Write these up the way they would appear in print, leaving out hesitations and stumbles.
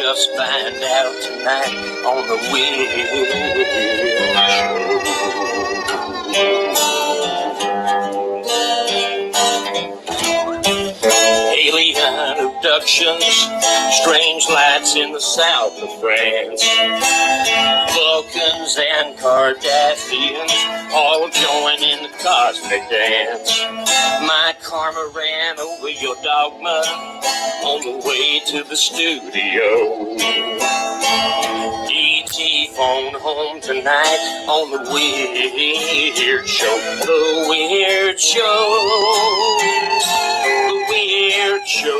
just find out tonight on the Weird Show. Alien abductions, strange lights in the south of France. Vulcans and Kardashians all join in the cosmic dance. My karma ran over your dogma on the way to the studio. E.T. phone home tonight on the Weird Show. The Weird Show. The Weird Show.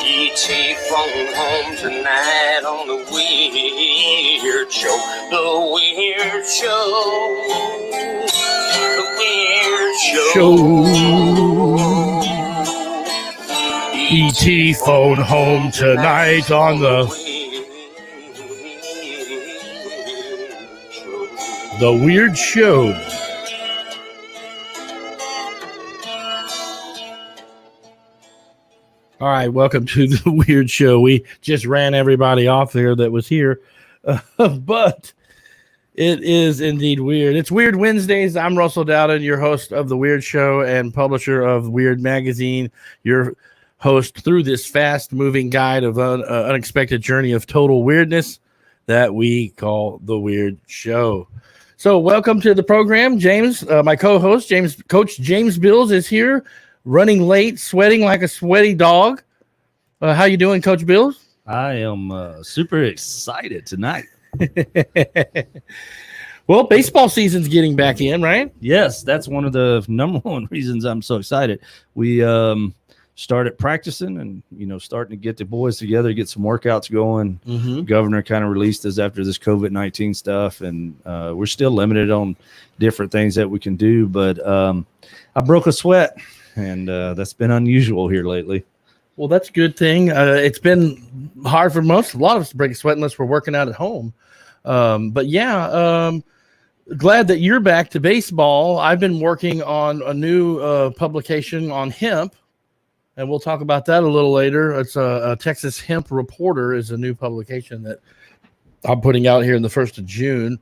E.T. phone home tonight on the Weird Show. The Weird Show. The Weird Show. E.T. phone home tonight on the Weird Show. All right, welcome to the Weird Show. We just ran everybody off there that was here, but it is indeed weird. It's Weird Wednesdays. I'm Russell Dowden, your host of the Weird Show and publisher of Weird Magazine, your host through this fast-moving guide of an unexpected journey of total weirdness that we call the Weird Show. So welcome to the program, James. My co-host, Coach James Bills, is here, running late, sweating like a sweaty dog. How you doing, Coach Bills? I am super excited tonight. Well, baseball season's getting back in, right? Yes, that's one of the number one reasons I'm so excited. We started practicing and, starting to get the boys together, get some workouts going. Mm-hmm. Governor kind of released us after this COVID-19 stuff, and we're still limited on different things that we can do. But I broke a sweat, and that's been unusual here lately. Well, that's a good thing. It's been hard for a lot of us to break a sweat unless we're working out at home. But yeah, glad that you're back to baseball. I've been working on a new publication on hemp, and we'll talk about that a little later. It's a Texas Hemp Reporter is a new publication that I'm putting out here in the 1st of June.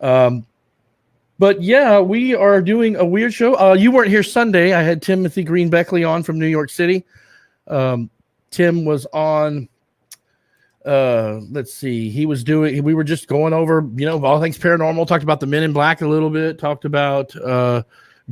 But yeah, we are doing a weird show. You weren't here Sunday. I had Timothy Green Beckley on from New York City. Tim was on, let's see, we were just going over, all things paranormal, talked about the Men in Black a little bit, talked about,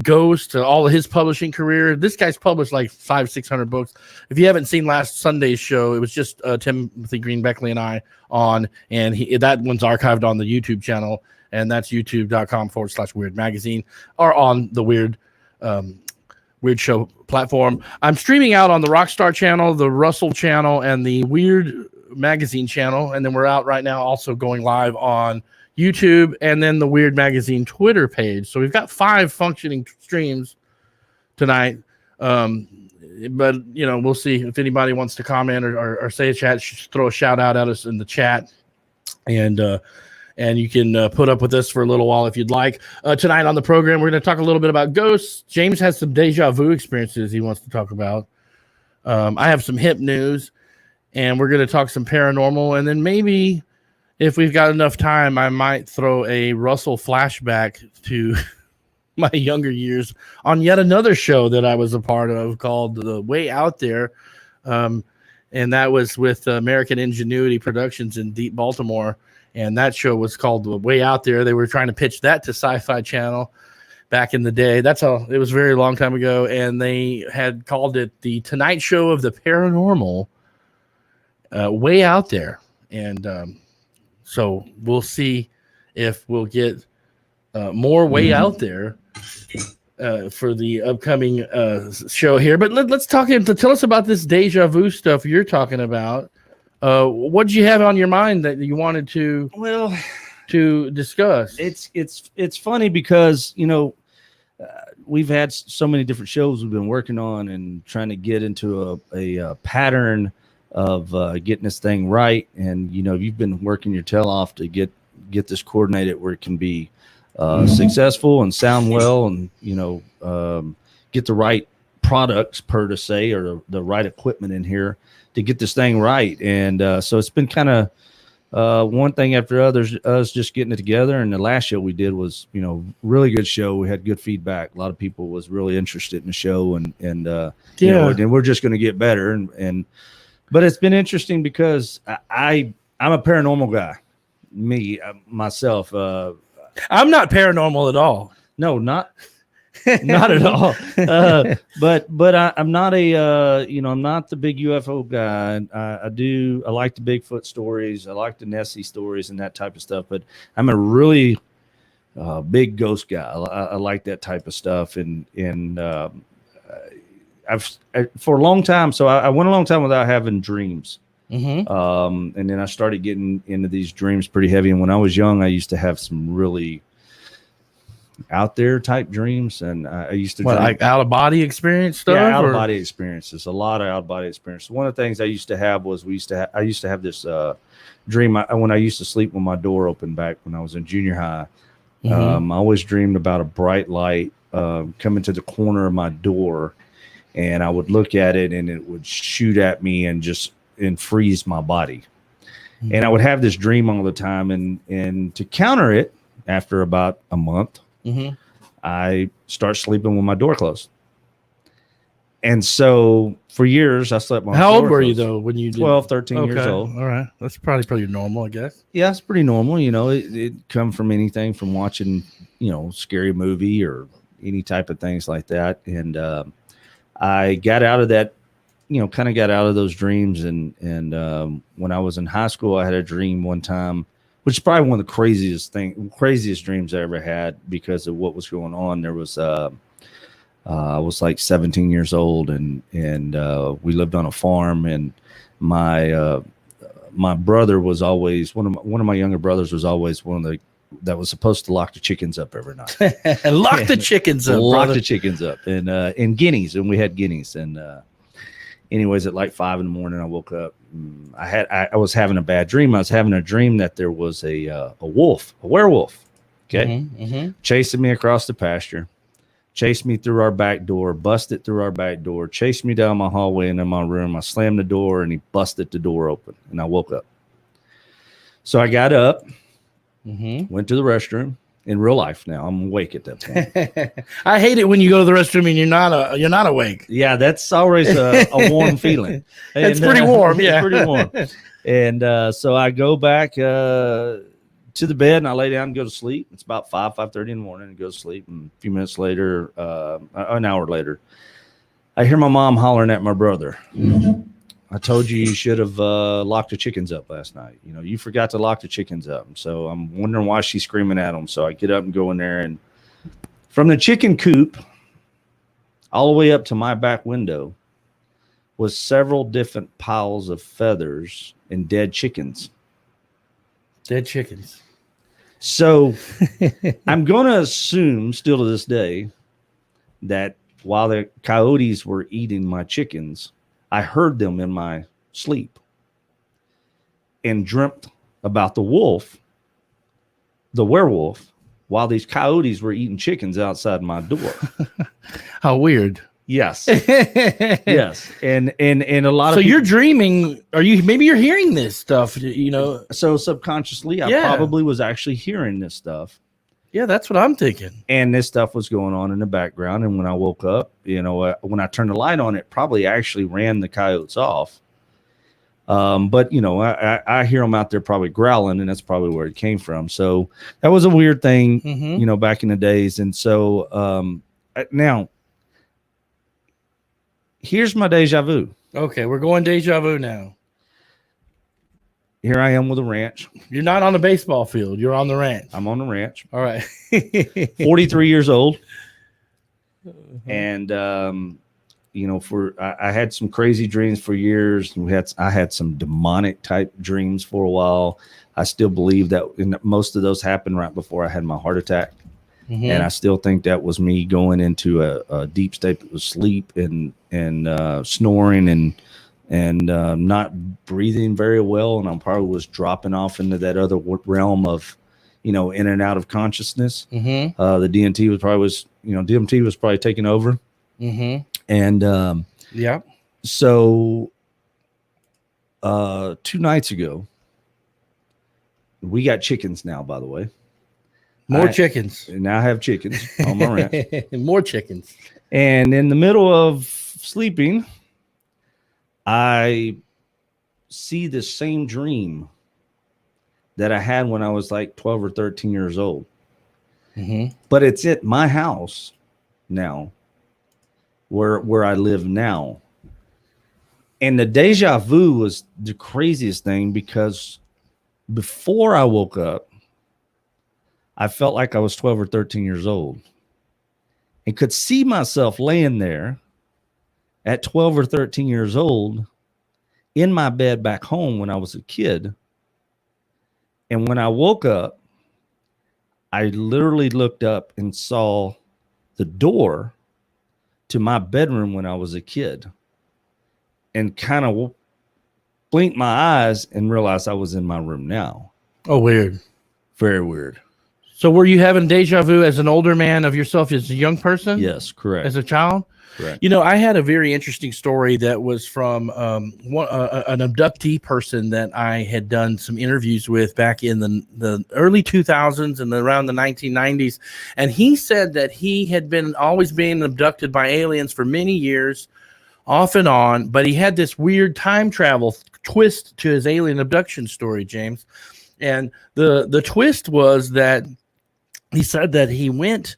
Ghost, all of his publishing career. This guy's published like 500-600 books. If you haven't seen last Sunday's show, it was just Timothy Green Beckley and I on, and that one's archived on the YouTube channel, and that's youtube.com/Weird Magazine, or on the Weird Show platform. I'm streaming out on the Rockstar channel, the Russell channel, and the Weird Magazine channel, and then we're out right now also going live on YouTube and then the Weird Magazine Twitter page. So we've got 5 functioning streams tonight. But we'll see if anybody wants to comment or say a chat, throw a shout out at us in the chat, and you can put up with us for a little while if you'd like. Tonight on the program, we're going to talk a little bit about ghosts. James has some deja vu experiences he wants to talk about. I have some hip news, and we're going to talk some paranormal, and then maybe if we've got enough time, I might throw a Russell flashback to my younger years on yet another show that I was a part of called The Way Out There. And that was with American Ingenuity Productions in Deep Baltimore. And that show was called The Way Out There. They were trying to pitch that to Sci-Fi Channel back in the day. It was a very long time ago. And they had called it The Tonight Show of the Paranormal, Way Out There. And so we'll see if we'll get more Way Out There for the upcoming show here. But let's talk. Tell us about this deja vu stuff you're talking about. What did you have on your mind that you wanted to discuss? It's funny because we've had so many different shows we've been working on and trying to get into a pattern of getting this thing right. And you've been working your tail off to get this coordinated where it can be successful and sound well, and get the right products per se, or the right equipment in here to get this thing right. And so it's been kind of one thing after others, us just getting it together. And the last show we did was, really good show. We had good feedback. A lot of people was really interested in the show, and and we're just going to get better. But it's been interesting because I'm a paranormal guy, myself. I'm not paranormal at all. No, not at all. But I'm not I'm not the big UFO guy. I like the Bigfoot stories. I like the Nessie stories and that type of stuff. But I'm a really big ghost guy. I like that type of stuff. And I've for a long time. So I went a long time without having dreams. Mm-hmm. And then I started getting into these dreams pretty heavy. And when I was young, I used to have some really out there type dreams, and I used to like out of body experience stuff. Yeah, out of body experiences. A lot of out of body experiences. One of the things I used to have was I used to have this dream when I used to sleep with my door open back when I was in junior high. Mm-hmm. I always dreamed about a bright light coming to the corner of my door, and I would look at it and it would shoot at me and freeze my body. Mm-hmm. And I would have this dream all the time, and to counter it, after about a month, mm-hmm. I start sleeping with my door closed. And so for years, I slept with my door closed. How old were you, though, when you did? 12, 13 years old. All right. That's probably pretty normal, I guess. Yeah, it's pretty normal. It come from anything from watching, scary movie or any type of things like that. And I got out of that, kind of got out of those dreams. And when I was in high school, I had a dream one time, which is probably one of the craziest dreams I ever had because of what was going on. There was, I was like 17 years old, and we lived on a farm, and my brother was always one of my younger brothers was always one of the that was supposed to lock the chickens up every night. Lock the chickens up, and guineas, and we had guineas, and anyways, at like 5 a.m, I woke up. I was having a bad dream. I was having a dream that there was a werewolf, okay, chasing me across the pasture, chased me through our back door, busted through our back door, chased me down my hallway and in my room. I slammed the door, and he busted the door open, and I woke up. So I got up, went to the restroom. In real life now, I'm awake at that point. I hate it when you go to the restroom and you're not awake. Yeah, that's always a warm feeling. It's pretty warm. Yeah, it's pretty warm. And so I go back to the bed, and I lay down and go to sleep. It's about 5:30 in the morning, and go to sleep. And a few minutes later, an hour later, I hear my mom hollering at my brother. I told you should have locked the chickens up last night. You forgot to lock the chickens up. So I'm wondering why she's screaming at them. So I get up and go in there, and from the chicken coop all the way up to my back window was several different piles of feathers and dead chickens. Dead chickens. So I'm going to assume still to this day that while the coyotes were eating my chickens, I heard them in my sleep and dreamt about the werewolf, while these coyotes were eating chickens outside my door. How weird. Yes. Yes. And a lot of people, you're dreaming, maybe you're hearing this stuff, So subconsciously, I probably was actually hearing this stuff. Yeah, that's what I'm thinking. And this stuff was going on in the background. And when I woke up, when I turned the light on, it probably actually ran the coyotes off. But I hear them out there probably growling, and that's probably where it came from. So that was a weird thing, back in the days. And so now here's my deja vu. Okay, we're going deja vu now. Here I am with a ranch. You're not on the baseball field. You're on the ranch. I'm on the ranch. All right. 43 years old. And, I had some crazy dreams for years. I had some demonic type dreams for a while. I still believe that most of those happened right before I had my heart attack. And I still think that was me going into a deep state of sleep and snoring and not breathing very well, and I probably was dropping off into that other realm of, in and out of consciousness. The DMT was probably taking over. And Yeah. so 2 nights ago, we got chickens now, by the way. More chickens. Now I have chickens on my ranch. More chickens. And in the middle of sleeping, I see the same dream that I had when I was like 12 or 13 years old. Mm-hmm. But it's at my house now, where I live now. And the deja vu was the craziest thing, because before I woke up, I felt like I was 12 or 13 years old and could see myself laying there at 12 or 13 years old in my bed back home when I was a kid. And when I woke up, I literally looked up and saw the door to my bedroom when I was a kid, and kind of blinked my eyes and realized I was in my room now. Oh, weird. Very weird. So were you having deja vu as an older man of yourself as a young person? Yes, correct. As a child? Correct. You know, I had a very interesting story that was from an abductee person that I had done some interviews with back in the early 2000s and around the 1990s. And he said that he had been always being abducted by aliens for many years, off and on, but he had this weird time travel twist to his alien abduction story, James. And the twist was that he said that he went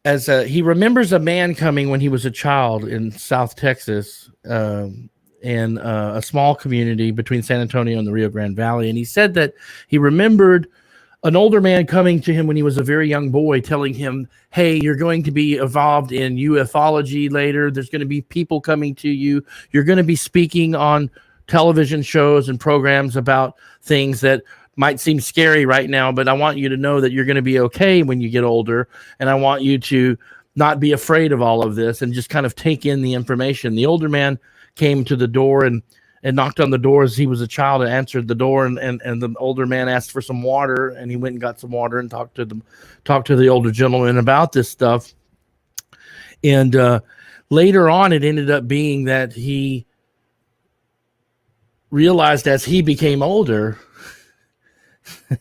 he remembers a man coming when he was a child in South Texas, in a small community between San Antonio and the Rio Grande Valley. And he said that he remembered an older man coming to him when he was a very young boy, telling him, hey, you're going to be involved in ufology later. There's going to be people coming to you. You're going to be speaking on television shows and programs about things that might seem scary right now, but I want you to know that you're going to be okay when you get older. And I want you to not be afraid of all of this and just kind of take in the information. The older man came to the door and knocked on the door as he was a child, and answered the door. And the older man asked for some water, and he went and got some water and talked to the older gentleman about this stuff. And later on, it ended up being that he realized as he became older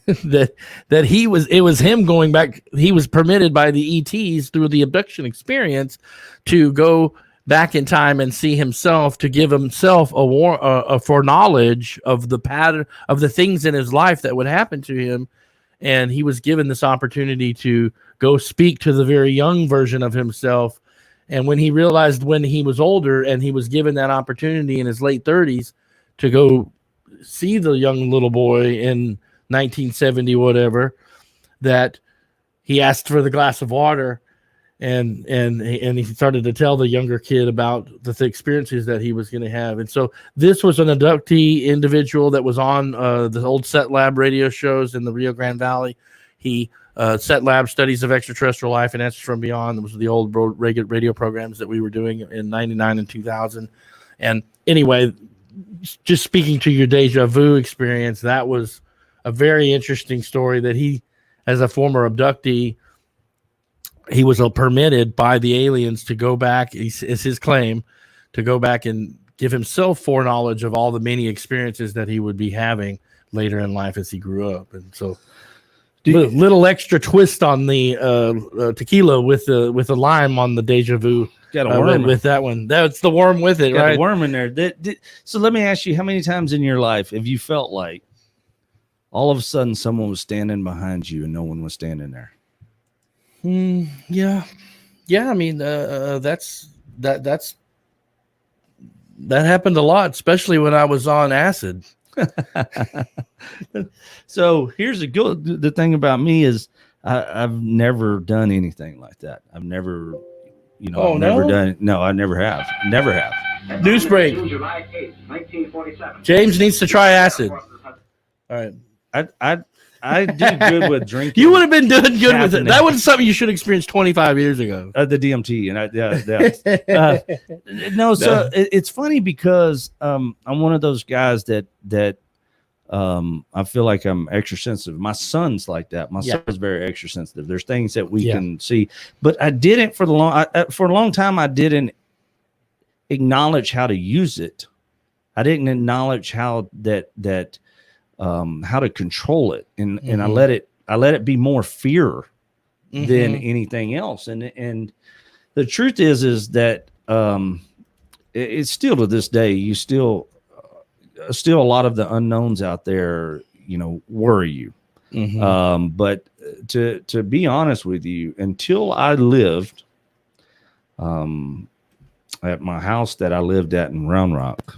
that it was him going back. He was permitted by the ETs through the abduction experience to go back in time and see himself, to give himself a foreknowledge of the pattern of the things in his life that would happen to him. And he was given this opportunity to go speak to the very young version of himself. And when he realized, when he was older and he was given that opportunity in his late 30s to go see the young little boy in 1970, whatever, that he asked for the glass of water, and he started to tell the younger kid about the experiences that he was going to have. And so this was an abductee individual that was on the old Set Lab radio shows in the Rio Grande Valley. He Set Lab Studies of Extraterrestrial Life and Answers from Beyond. It was the old radio programs that we were doing in 99 and 2000. And anyway, just speaking to your deja vu experience, that was a very interesting story, that he, as a former abductee, he was permitted by the aliens to go back, is his claim, to go back and give himself foreknowledge of all the many experiences that he would be having later in life as he grew up. And so little extra twist on the tequila with the lime on the deja vu. Got a worm with that one. That's the worm with it, got right? a worm in there. So let me ask you, how many times in your life have you felt like all of a sudden someone was standing behind you and no one was standing there? Yeah. I mean, that happened a lot, especially when I was on acid. So here's the thing about me is I've never done anything like that. I've never, never done it. No, I never have. Never have. News break. July 8th, 1947. James needs to try acid. All right. I do good with drinking. You would have been doing good with it. That was something you should experience 25 years ago. The DMT, and so it's funny because I'm one of those guys that I feel like I'm extra sensitive. My son's like that. My son is very extra sensitive. There's things that we can see, but I didn't for a long time. I didn't acknowledge how to use it. I didn't acknowledge how how to control it, and I let it be more fear than anything else. And the truth is that it's still to this day, you still a lot of the unknowns out there, worry you. But to be honest with you, until I lived at my house that I lived at in Round Rock,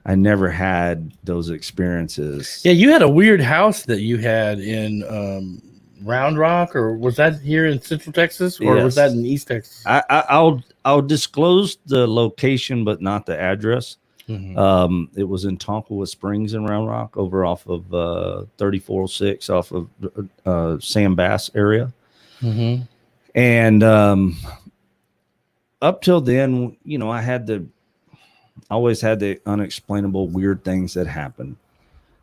I never had those experiences. Yeah, you had a weird house that you had in Round Rock, or was that here in Central Texas, or was that in East Texas? I'll disclose the location, but not the address. It was in Tonkawa Springs in Round Rock, over off of 3406, off of Sam Bass area. And up till then, I always had the unexplainable weird things that happen.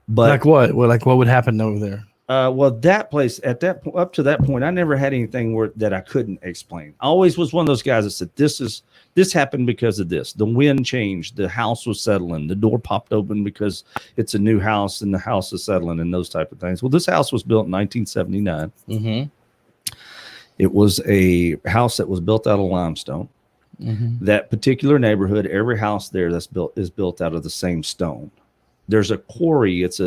But like what? Well, like what would happen over there? Well, that place up to that point, I never had anything that I couldn't explain. I always was one of those guys that said, this happened because of this. The wind changed. The house was settling. The door popped open because it's a new house and the house is settling and those type of things. Well, this house was built in 1979. It was a house that was built out of limestone. That particular neighborhood, every house there is built out of the same stone. There's a quarry. It's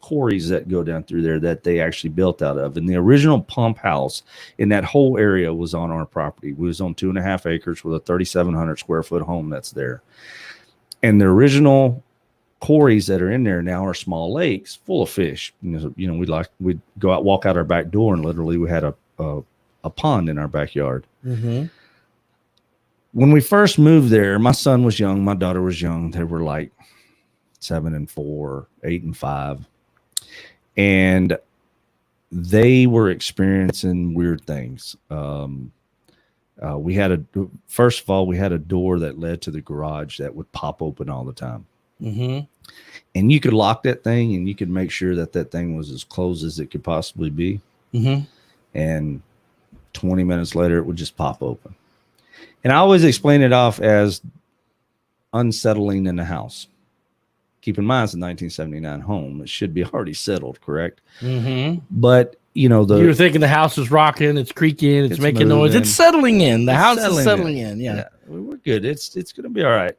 quarries that go down through there that they actually built out of. And the original pump house in that whole area was on our property. We was on 2.5 acres with a 3,700 square foot home that's there. And the original quarries that are in there now are small lakes full of fish. We'd go out, walk out our back door, and literally we had a pond in our backyard. When we first moved there, my son was young, my daughter was young. They were like 7 and 4, 8 and 5. And they were experiencing weird things. First of all, we had a door that led to the garage that would pop open all the time. And you could lock that thing and you could make sure that thing was as closed as it could possibly be. And 20 minutes later, it would just pop open. And I always explain it off as unsettling in the house. Keep in mind, it's a 1979 home. It should be already settled, correct? But, you were thinking the house is rocking, it's creaking, it's making noise. It's settling in. The house is settling in. Yeah. We're good. It's going to be all right.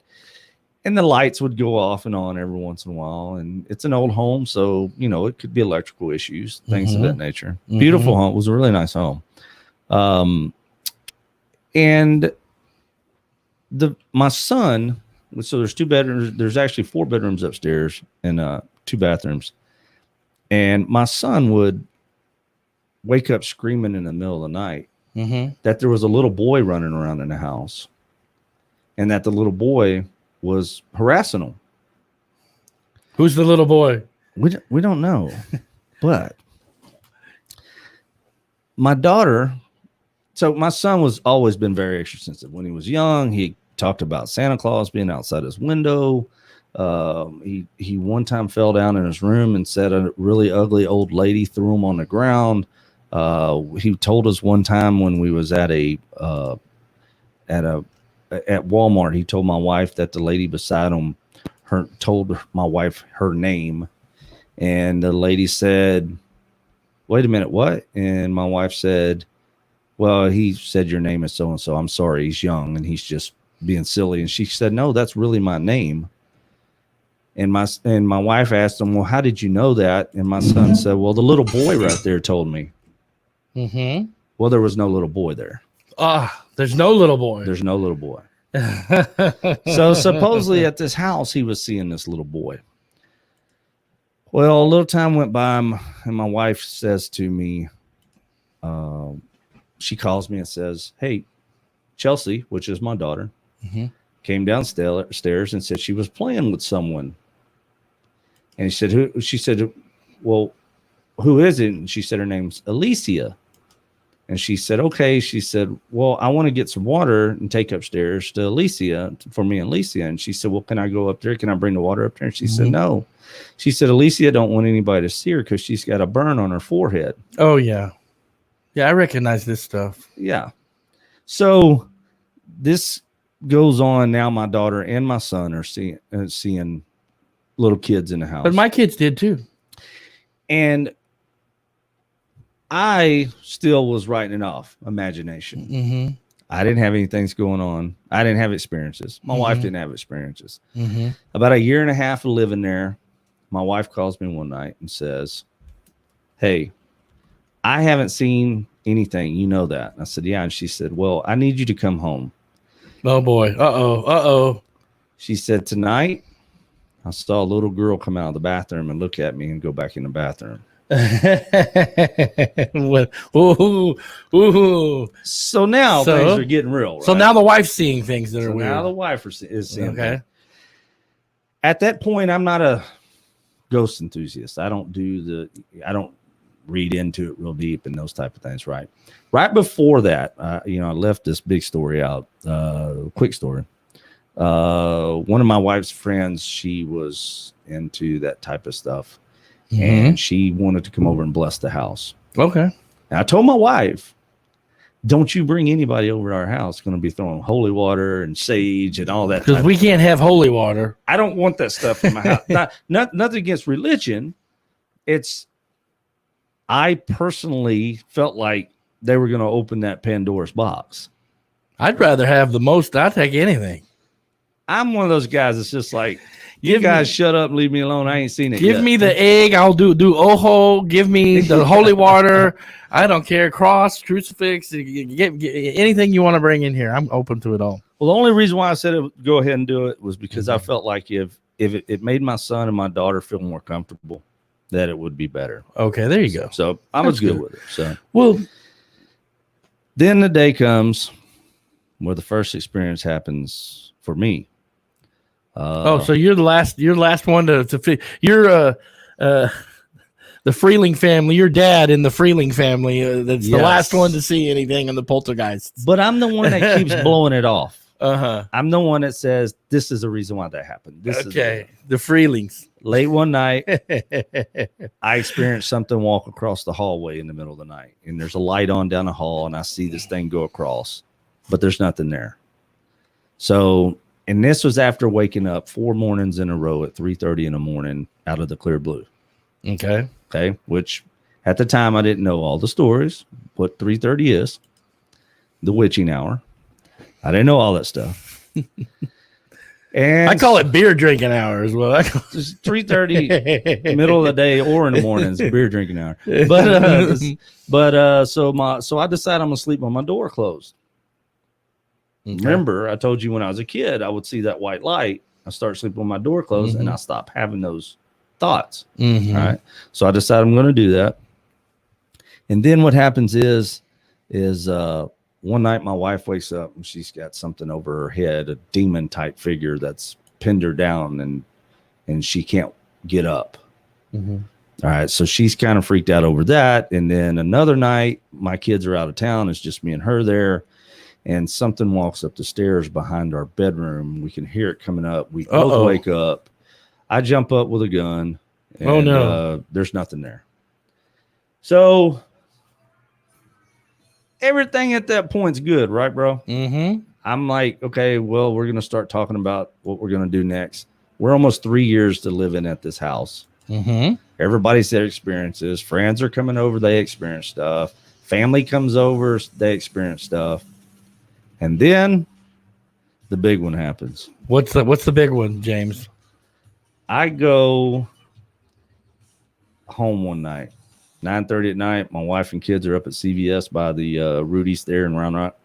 And the lights would go off and on every once in a while. And it's an old home, so, it could be electrical issues, things of that nature. Beautiful home. It was a really nice home. And my son, so there's 2 bedrooms. There's actually 4 bedrooms upstairs and 2 bathrooms. And my son would wake up screaming in the middle of the night that there was a little boy running around in the house, and that the little boy was harassing him. Who's the little boy? We don't know, but my daughter. So my son was always been very extra sensitive. When he was young, he talked about Santa Claus being outside his window. He one time fell down in his room and said a really ugly old lady threw him on the ground. He told us one time when we was at Walmart, he told my wife that the lady beside him told my wife her name, and the lady said, "Wait a minute, what?" And my wife said, "Well, he said your name is so and so. I'm sorry, he's young and he's just being silly." And she said, "No, that's really my name." And my wife asked him, "Well, how did you know that?" And my son said, "Well, the little boy right there told me." Well, there was no little boy there. There's no little boy. There's no little boy. So supposedly at this house, he was seeing this little boy. Well, a little time went by, and my wife says to me, she calls me and says, "Hey, Chelsea," which is my daughter, came downstairs and said she was playing with someone. And he said, "Who?" She said, "Well, who is it?" And she said her name's Alicia. And she said, okay. She said, well, I want to get some water and take upstairs to Alicia for me and Alicia. And she said, well, can I go up there? Can I bring the water up there? And she said, no. She said, Alicia don't want anybody to see her because she's got a burn on her forehead. Oh, yeah. Yeah, I recognize this stuff. Yeah. So this goes on now. My daughter and my son are seeing little kids in the house. But my kids did too. And I still was writing it off, imagination. Mm-hmm. I didn't have anything going on. I didn't have experiences. My wife didn't have experiences. Mm-hmm. About a year and a half of living there, my wife calls me one night and says, hey, I haven't seen anything. You know that. And I said, yeah. And she said, well, I need you to come home. Oh, boy. Uh-oh. She said, tonight, I saw a little girl come out of the bathroom and look at me and go back in the bathroom. Ooh. So now things are getting real. Right? So now the wife's seeing things that are weird. Now the wife is seeing okay. things. At that point, I'm not a ghost enthusiast. I don't read into it real deep and those type of things. Right before that, I left this big story out. Quick story. One of my wife's friends, she was into that type of stuff. And she wanted to come over and bless the house. Okay. And I told my wife, don't you bring anybody over to our house. It's going to be throwing holy water and sage and all that. Because we can't have holy water. I don't want that stuff in my house. Nothing against religion. I personally felt like they were going to open that Pandora's box. I'd rather have I'll take anything. I'm one of those guys that's just like, you guys shut up and leave me alone. I ain't seen it yet. Give me the egg. I'll do ojo. Give me the holy water. I don't care. Cross, crucifix, anything you want to bring in here. I'm open to it all. Well, the only reason why I said go ahead and do it was because I felt like if it made my son and my daughter feel more comfortable, that it would be better. Okay, there you go. So I was good with it. So then the day comes where the first experience happens for me. So you're the last one to you're the Freeling family, your dad in the Freeling family. That's the last one to see anything in the poltergeists. But I'm the one that keeps blowing it off. Uh-huh. I'm the one that says this is the reason why that happened. The Freelings. Late one night, I experienced something walk across the hallway in the middle of the night, and there's a light on down the hall, and I see this thing go across, but there's nothing there. So. And this was after waking up 4 mornings in a row at 3:30 in the morning out of the clear blue. Okay. Which at the time I didn't know all the stories, what 3:30 is, the witching hour. I didn't know all that stuff. And I call it beer drinking hour as well. 3:30, middle of the day or in the mornings, beer drinking hour. So I decided I'm gonna sleep on my door closed. Okay. Remember, I told you when I was a kid, I would see that white light. I start sleeping with my door closed, and I stop having those thoughts. All right. So I decided I'm going to do that. And then what happens is one night my wife wakes up and she's got something over her head, a demon type figure that's pinned her down, and she can't get up. All right. So she's kind of freaked out over that. And then another night, my kids are out of town. It's just me and her there. And something walks up the stairs behind our bedroom. We can hear it coming up. We both wake up. I jump up with a gun. And, there's nothing there. So everything at that point's good, right, bro? I'm like, okay, well, we're going to start talking about what we're going to do next. We're almost 3 years to living at this house. Everybody's had experiences. Friends are coming over. They experience stuff. Family comes over. They experience stuff. And then the big one happens. What's the big one, James? I go home one night, 9:30 at night. My wife and kids are up at CVS by the Rudy's there in Round Rock.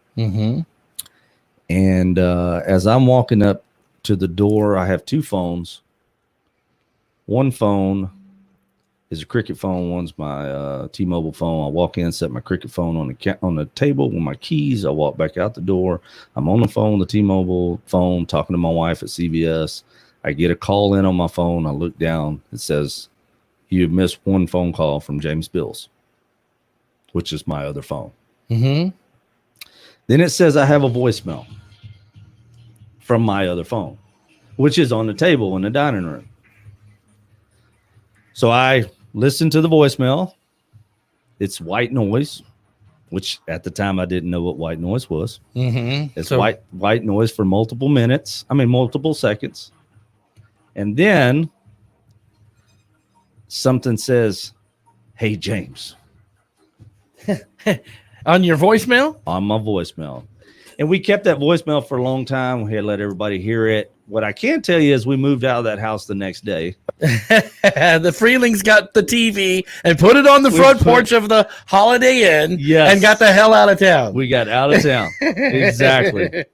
And as I'm walking up to the door, I have 2 phones. One phone is a Cricket phone. One's my T-Mobile phone. I walk in, set my Cricket phone on the table with my keys. I walk back out the door. I'm on the phone, the T-Mobile phone, talking to my wife at CVS. I get a call in on my phone. I look down. It says, "You have missed one phone call from James Bills," which is my other phone. Mm-hmm. Then it says I have a voicemail from my other phone, which is on the table in the dining room. So I listen to the voicemail. It's white noise, which at the time I didn't know what white noise was. Mm-hmm. It's white noise for multiple seconds. And then something says, "Hey, James." On your voicemail? On my voicemail. And we kept that voicemail for a long time. We had let everybody hear it. What I can tell you is we moved out of that house the next day. The Freelings got the TV and put it on the front porch of the Holiday Inn and got the hell out of town. We got out of town. Exactly.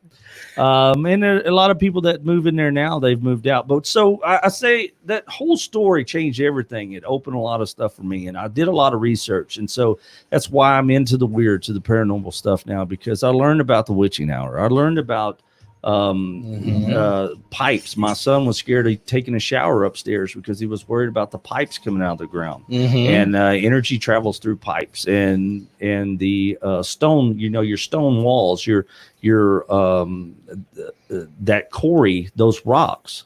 And there are a lot of people that move in there now, they've moved out. But so I say that whole story changed everything. It opened a lot of stuff for me, and I did a lot of research. And so that's why I'm into the weird, to the paranormal stuff now, because I learned about the witching hour. I learned about pipes. My son was scared of taking a shower upstairs because he was worried about the pipes coming out of the ground. And energy travels through pipes, and the stone, your stone walls, your that quarry, those rocks,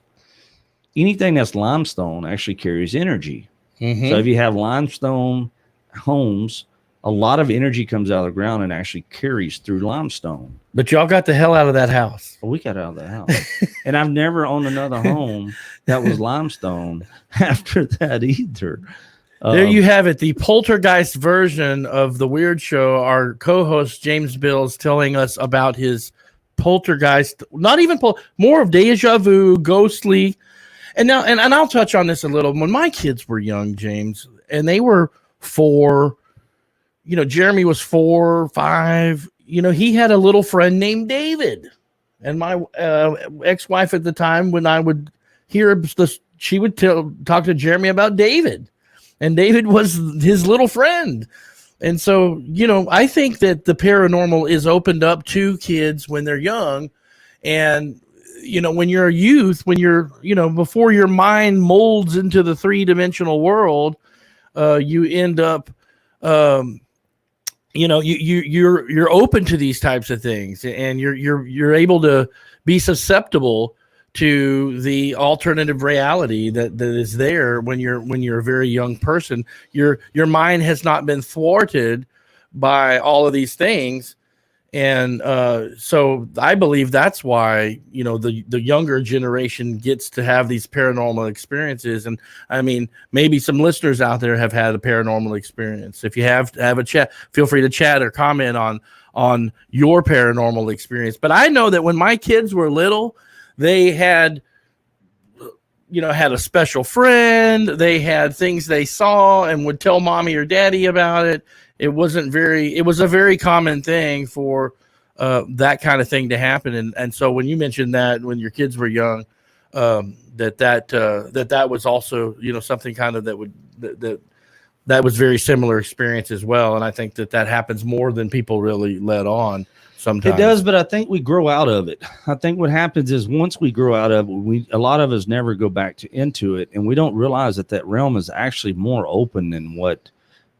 anything that's limestone actually carries energy. So if you have limestone homes, a lot of energy comes out of the ground and actually carries through limestone. But y'all got the hell out of that house. We got out of the house. And I've never owned another home that was limestone after that either. There you have it. The poltergeist version of the Weird Show. Our co-host James Bills telling us about his poltergeist, not even more of deja vu, ghostly. And now, and I'll touch on this a little. When my kids were young, James, and they were 4, Jeremy was 4, 5, he had a little friend named David. And my ex-wife at the time, when I would hear this, she would talk to Jeremy about David. And David was his little friend. And so, I think that the paranormal is opened up to kids when they're young. And, when you're a youth, when you're, before your mind molds into the 3-dimensional world, you end up, you're open to these types of things, and you're able to be susceptible to the alternative reality that is there when you're a very young person. Your mind has not been thwarted by all of these things, and so I believe that's why the younger generation gets to have these paranormal experiences. And I mean, maybe some listeners out there have had a paranormal experience. If you have a chat, feel free to chat or comment on your paranormal experience. But I know that when my kids were little, they had a special friend. They had things they saw and would tell mommy or daddy about it. It was a very common thing for that kind of thing to happen. And so when you mentioned that when your kids were young, that was also, something kind of that was very similar experience as well. And I think that happens more than people really let on. Sometimes. It does, but I think we grow out of it. I think what happens is once we grow out of it, a lot of us never go back into it, and we don't realize that realm is actually more open than what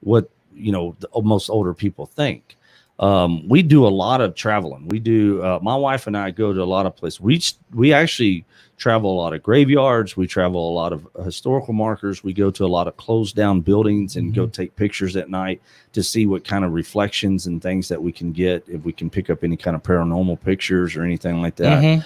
most older people think. We do a lot of traveling. We do. My wife and I go to a lot of places. We actually travel a lot of graveyards. We travel a lot of historical markers. We go to a lot of closed down buildings and go take pictures at night to see what kind of reflections and things that we can get, if we can pick up any kind of paranormal pictures or anything like that.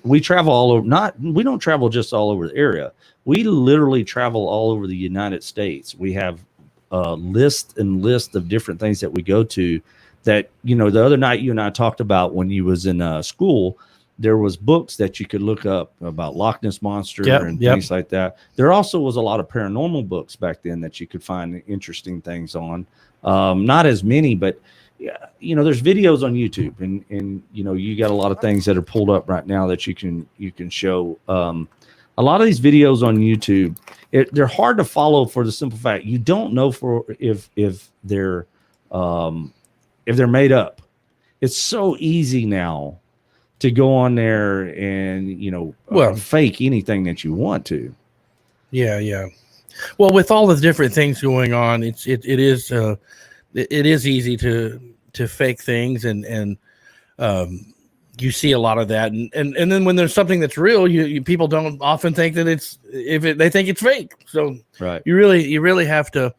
We travel all over. We don't travel just all over the area. We literally travel all over the United States. We have a list of different things that we go to. That the other night you and I talked about when you was in school. There was books that you could look up about Loch Ness Monster and things like that. There also was a lot of paranormal books back then that you could find interesting things on. Not as many, but there's videos on YouTube, and you got a lot of things that are pulled up right now that you can show. A lot of these videos on YouTube, they're hard to follow for the simple fact you don't know if they're made up. It's so easy now to go on there and fake anything that you want to. Yeah. Well, with all the different things going on, it is easy to to fake things, and you see a lot of that, and then when there's something that's real, you people don't often think that they think it's fake. So right, you really have to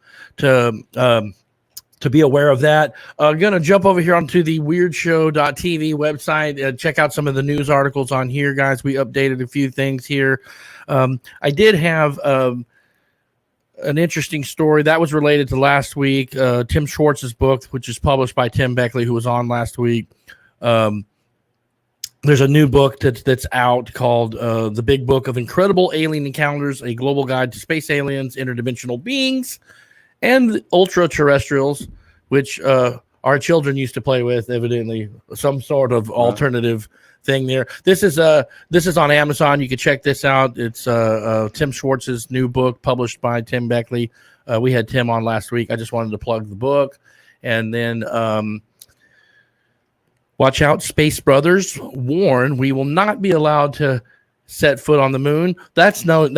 be aware of that. Gonna jump over here onto the weirdshow.tv website. Check out some of the news articles on here, guys. We updated a few things here. I did have an interesting story that was related to last week. Tim Schwartz's book, which is published by Tim Beckley, who was on last week. There's a new book that's out called The Big Book of Incredible Alien Encounters, a global guide to space aliens, interdimensional beings, and ultra-terrestrials, which our children used to play with, evidently, some sort of alternative thing there. This is on Amazon. You can check this out. It's Tim Schwartz's new book published by Tim Beckley. We had Tim on last week. I just wanted to plug the book. And then watch out, Space Brothers warn we will not be allowed to set foot on the moon. That's nothing.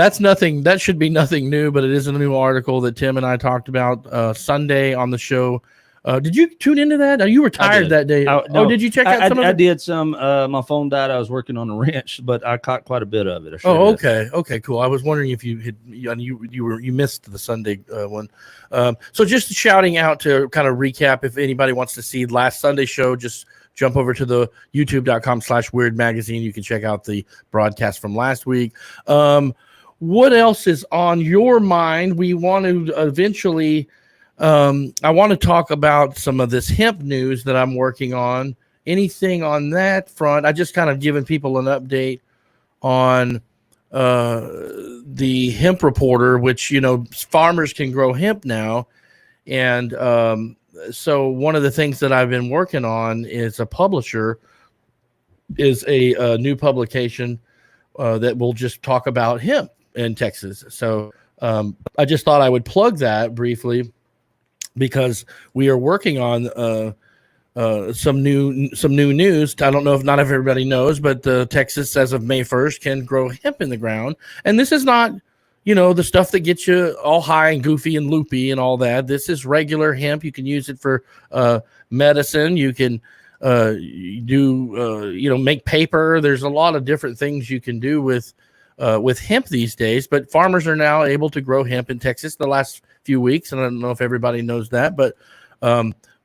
That should be nothing new, but it is a new article that Tim and I talked about Sunday on the show. Did you tune into that? You were tired that day. No, did you check out some of it? I did some. My phone died. I was working on a wrench, but I caught quite a bit of it. Okay, cool. I was wondering if you missed the Sunday one. So just shouting out to kind of recap, if anybody wants to see last Sunday show, just jump over to the youtube.com/weird magazine. You can check out the broadcast from last week. What else is on your mind? We want to eventually, I want to talk about some of this hemp news that I'm working on. Anything on that front? I just kind of giving people an update on the hemp reporter, which, farmers can grow hemp now. And, so one of the things that I've been working on is a publisher is a new publication that will just talk about hemp in Texas. So I just thought I would plug that briefly because we are working on some new news. I don't know if not everybody knows, but Texas, as of May 1st, can grow hemp in the ground. And this is not the stuff that gets you all high and goofy and loopy and all that. This is regular hemp. You can use it for medicine. You can make paper. There's a lot of different things you can do with hemp these days. But farmers are now able to grow hemp in Texas the last few weeks. And I don't know if everybody knows that, but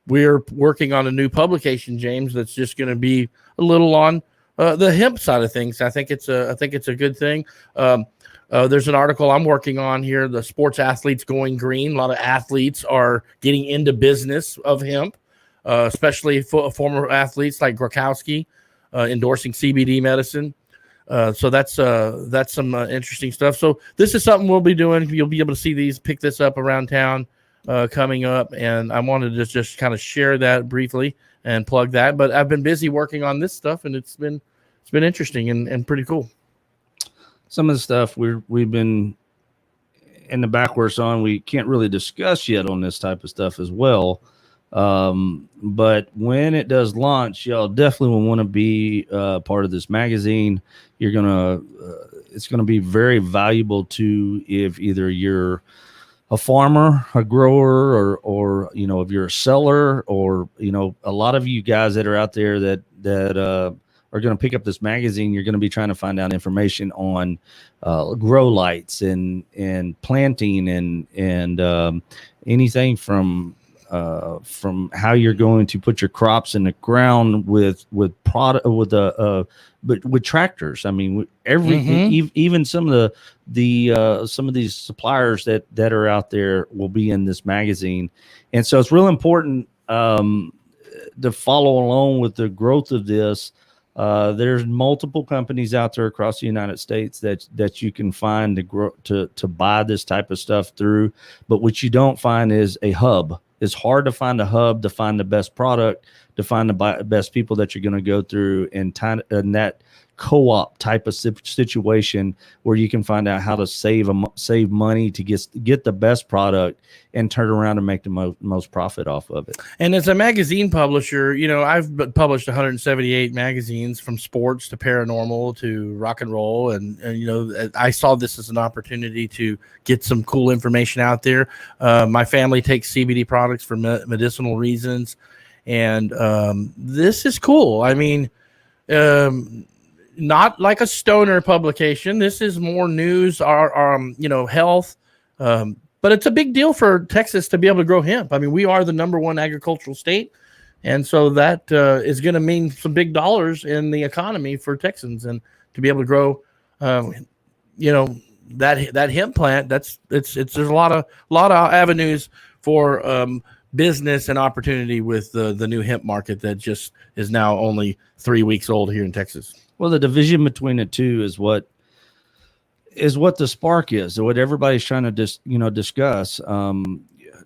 we're working on a new publication, James, that's just going to be a little on the hemp side of things. I think it's a good thing. There's an article I'm working on here, the sports athletes going green. A lot of athletes are getting into business of hemp, especially former athletes like Gronkowski endorsing CBD medicine. So that's some interesting stuff. So this is something we'll be doing. You'll be able to see pick this up around town coming up. And I wanted to just kind of share that briefly and plug that. But I've been busy working on this stuff, and it's been interesting and pretty cool. Some of the stuff we've been in the backwards on, we can't really discuss yet on this type of stuff as well. But when it does launch, y'all definitely will want to be part of this magazine. It's gonna be very valuable to if either you're a farmer, a grower, or if you're a seller, or a lot of you guys that are out there that are going to pick up this magazine. You're going to be trying to find out information on grow lights and planting and anything from how you're going to put your crops in the ground with tractors. I mean, everything, even some of some of these suppliers that are out there will be in this magazine, and so it's real important to follow along with the growth of this. There's multiple companies out there across the United States that you can find to buy this type of stuff through. But what you don't find is a hub. It's hard to find a hub, to find the best product, to find the best people that you're going to go through, and that co-op type of situation where you can find out how to save money to get the best product and turn around and make the most profit off of it. And as a magazine publisher, I've published 178 magazines, from sports to paranormal to rock and roll. And I saw this as an opportunity to get some cool information out there. My family takes CBD products for medicinal reasons. And this is cool. I mean, not like a stoner publication. This is more news, health. But it's a big deal for Texas to be able to grow hemp. I mean, we are the #1 agricultural state. And so that is going to mean some big dollars in the economy for Texans, and to be able to grow, that hemp plant. There's a lot of avenues for business and opportunity with the new hemp market that just is now only 3 weeks old here in Texas. Well, the division between the two is what the spark is, what everybody's trying to discuss.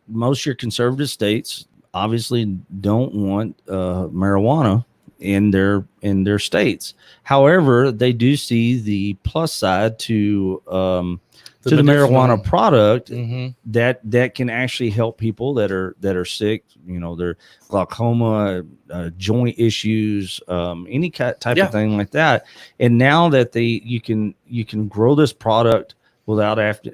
Most of your conservative states obviously don't want marijuana in their states. However, they do see the plus side to the marijuana product that can actually help people that are sick. Their glaucoma, joint issues, any type of thing like that. And now that you can grow this product without after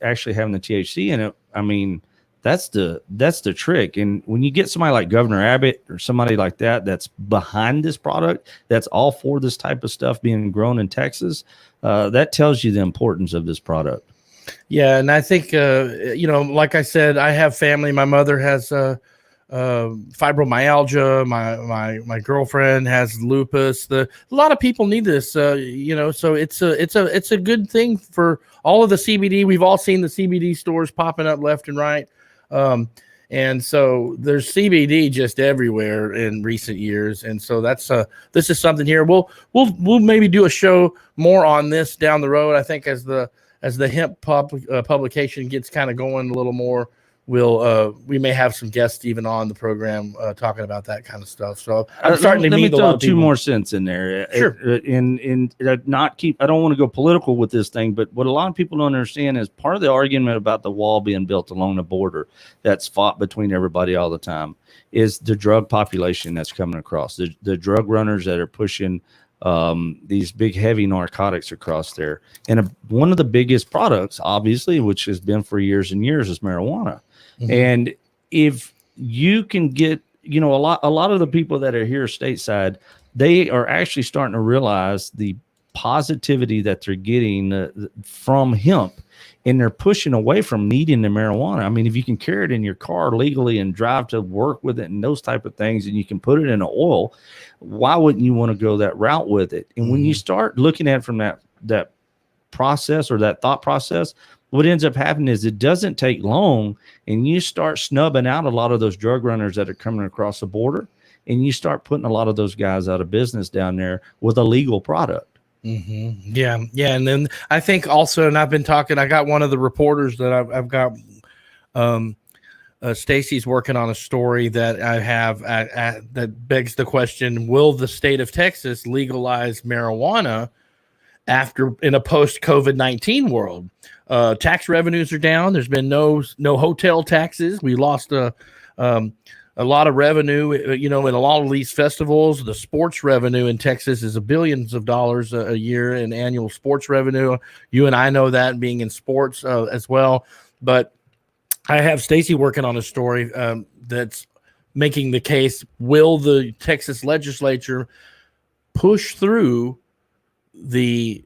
actually having the THC in it. I mean, that's the trick. And when you get somebody like Governor Abbott or somebody like that's behind this product, that's all for this type of stuff being grown in Texas, that tells you the importance of this product. Yeah, and I think like I said, I have family. My mother has fibromyalgia. My girlfriend has lupus. A lot of people need this. So it's a good thing for all of the CBD. We've all seen the CBD stores popping up left and right. And so there's CBD just everywhere in recent years. And so this is something here. We'll maybe do a show more on this down the road. I think as the hemp publication gets kind of going a little more, we may have some guests even on the program talking about that kind of stuff. So I'm starting to meet a lot of people. 2 more cents in there. Sure. I don't want to go political with this thing, but what a lot of people don't understand is part of the argument about the wall being built along the border that's fought between everybody all the time is the drug population that's coming across, the drug runners that are pushing these big heavy narcotics across there. And one of the biggest products, obviously, which has been for years and years, is marijuana. Mm-hmm. And if you can get, a lot of the people that are here stateside, they are actually starting to realize the positivity that they're getting from hemp, and they're pushing away from needing the marijuana. I mean, if you can carry it in your car legally and drive to work with it and those type of things, and you can put it in oil, why wouldn't you want to go that route with it? And when you start looking at it from that process or that thought process, what ends up happening is it doesn't take long, and you start snubbing out a lot of those drug runners that are coming across the border, and you start putting a lot of those guys out of business down there with a legal product. Mm-hmm. Yeah. And then I think also, and I've been talking, I got one of the reporters that I've got, Stacy's working on a story that I have that begs the question: will the state of Texas legalize marijuana in a post-COVID-19 world? Tax revenues are down. There's been no hotel taxes. We lost a lot of revenue, in a lot of these festivals. The sports revenue in Texas is billions of dollars a year in annual sports revenue. You and I know that, being in sports as well. But I have Stacy working on a story that's making the case: will the Texas legislature push through the